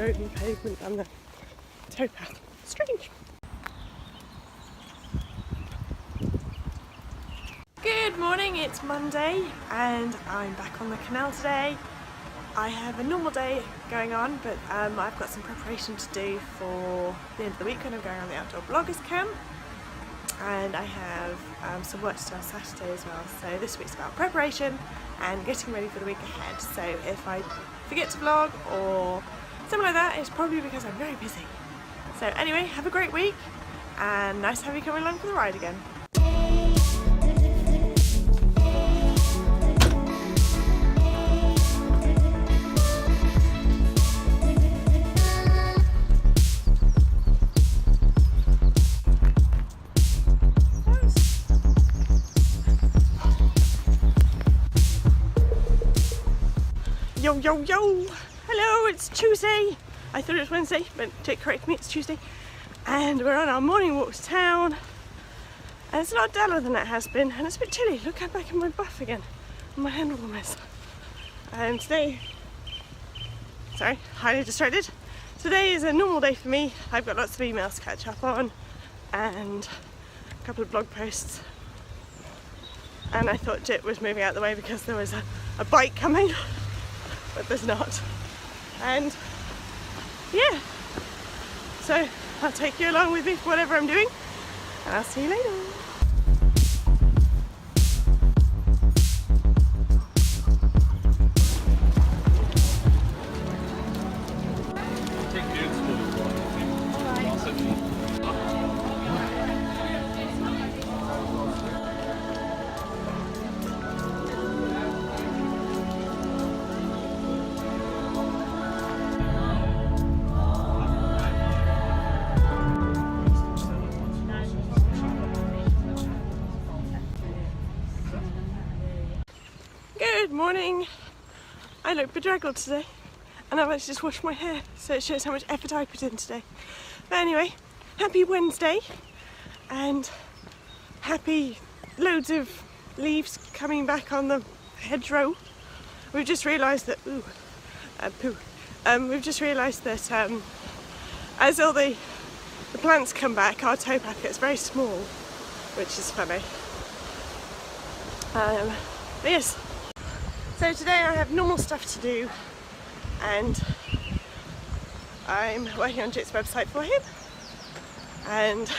road and pavement and the towpath. Strange. Good morning, it's Monday and I'm back on the canal today. I have a normal day going on, but I've got some preparation to do for the end of the week when I'm going on the outdoor bloggers camp, and I have some work to do on Saturday as well. So this week's about preparation and getting ready for the week ahead. So if I forget to vlog or something like that, it's probably because I'm very busy. So anyway, have a great week and nice to have you coming along for the ride again. Yo, yo, yo! Hello, it's Tuesday. I thought it was Wednesday, but to correct me, it's Tuesday. And we're on our morning walk to town. And it's a lot duller than it has been, and it's a bit chilly. Look, I'm back in my buff again, and my hand warmers. Today, sorry, highly distracted. Today is a normal day for me. I've got lots of emails to catch up on, and a couple of blog posts. And I thought Jit was moving out of the way because there was a bike coming. But there's not, and yeah, so I'll take you along with me for whatever I'm doing, and I'll see you later. Good morning. I look bedraggled today, and I've actually just washed my hair, so it shows how much effort I put in today. But anyway, happy Wednesday, and happy loads of leaves coming back on the hedgerow. We've just realised that, we've just realised that as all the plants come back, our towpath gets very small, which is funny. But yes. So today I have normal stuff to do, and I'm working on Jit's website for him, and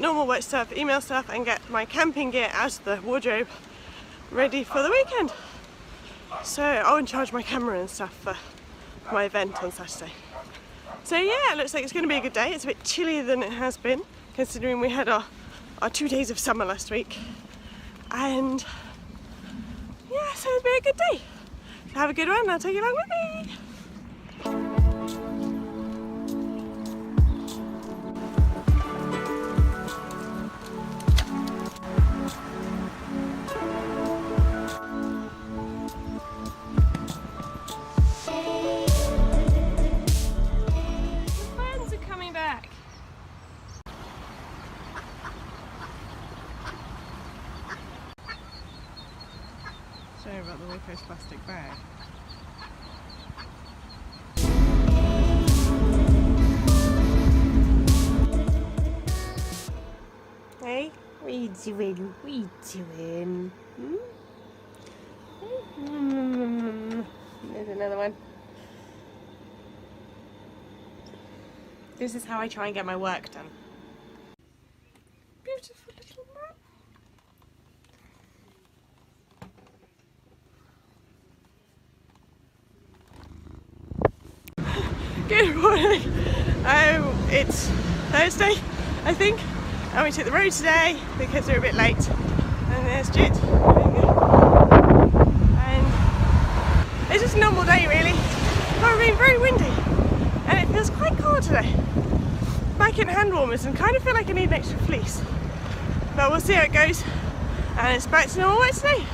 normal work stuff, email stuff, and get my camping gear out of the wardrobe ready for the weekend. So I'll in charge my camera and stuff for my event on Saturday. So yeah, it looks like it's going to be a good day. It's a bit chillier than it has been, considering we had our 2 days of summer last week. And yeah, so it's been a good day. So have a good one, I'll take you along with me. The friends are coming back. Sorry about the Waco's plastic bag. Hey, what are you doing? What are you doing? There's another one. This is how I try and get my work done. Beautiful little man. Good morning. It's Thursday, I think, and we took the road today because we're a bit late. And there's Jit. And it's just a normal day really. But it's been very windy, and it feels quite cold today. Back in hand warmers and kind of feel like I need an extra fleece. But we'll see how it goes. And it's back to normal work today.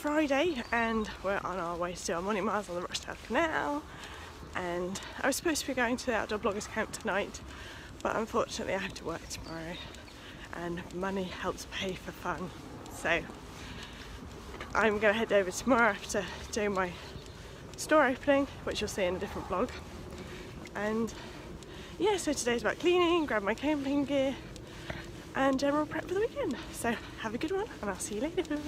Friday and we're on our way to do our morning miles on the Rochdale Canal, and I was supposed to be going to the outdoor bloggers camp tonight, but unfortunately I have to work tomorrow and money helps pay for fun, so I'm going to head over tomorrow after doing my store opening, which you'll see in a different vlog. And yeah, so today's about cleaning, grab my camping gear and general prep for the weekend. So have a good one and I'll see you later.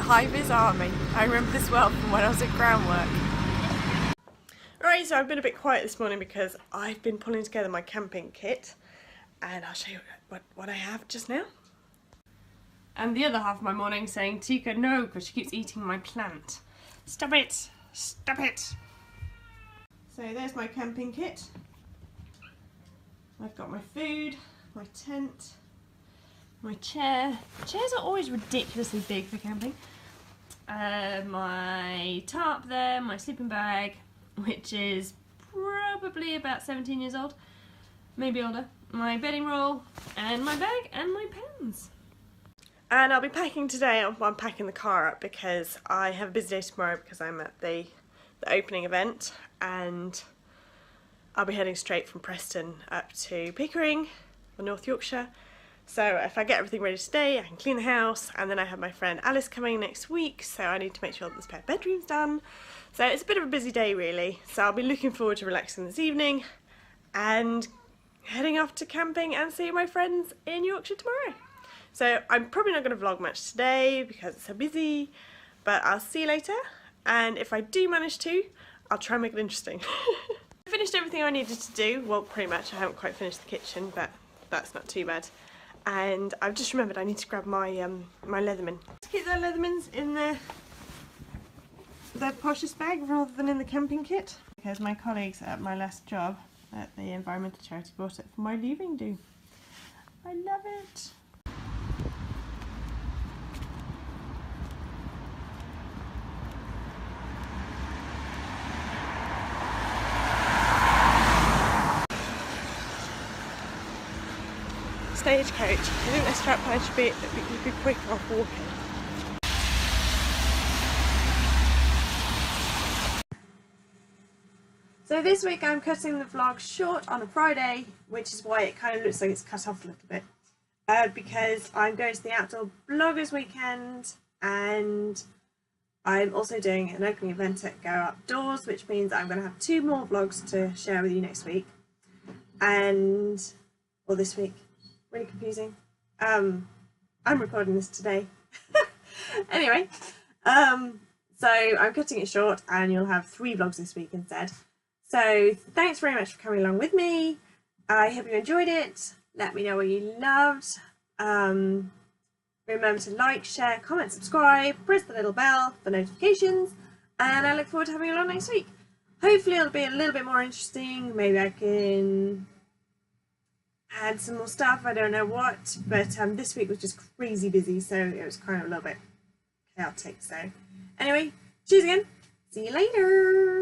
High-vis army. I remember this well from when I was at groundwork. Right, so I've been a bit quiet this morning because I've been pulling together my camping kit, and I'll show you what I have just now. And the other half of my morning saying, Tika, no, because she keeps eating my plant. Stop it! Stop it! So there's my camping kit. I've got my food, my tent, my chair. Chairs are always ridiculously big for camping. My tarp there, my sleeping bag, which is probably about 17 years old, maybe older, my bedding roll, and my bag, and my pens. And I'll be packing today. I'm packing the car up because I have a busy day tomorrow because I'm at the opening event, and I'll be heading straight from Preston up to Pickering or North Yorkshire. So if I get everything ready today, I can clean the house, and then I have my friend Alice coming next week, so I need to make sure that the spare bedroom's done. So it's a bit of a busy day really, so I'll be looking forward to relaxing this evening and heading off to camping and seeing my friends in Yorkshire tomorrow. So I'm probably not going to vlog much today because it's so busy, but I'll see you later, and if I do manage to, I'll try and make it interesting. I finished everything I needed to do, well pretty much. I haven't quite finished the kitchen, but that's not too bad. And I've just remembered I need to grab my my Leatherman. Let's keep the Leathermans in their poshest bag rather than in the camping kit, because my colleagues at my last job at the environmental charity bought it for my leaving do. I love it. Stagecoach. I think the strap line should be quicker off walking. So this week I'm cutting the vlog short on a Friday, which is why it kind of looks like it's cut off a little bit. Because I'm going to the outdoor bloggers weekend, and I'm also doing an opening event at Go Outdoors, which means I'm going to have 2 more vlogs to share with you next week, or this week. Really confusing. I'm recording this today. Anyway, so I'm cutting it short and you'll have 3 vlogs this week instead. So thanks very much for coming along with me. I hope you enjoyed it. Let me know what you loved. Remember to like, share, comment, subscribe, press the little bell for notifications, and I look forward to having you along next week. Hopefully it'll be a little bit more interesting. Maybe I can add some more stuff, I don't know what, but this week was just crazy busy, so it was kind of a little bit chaotic. So anyway, cheers again, see you later.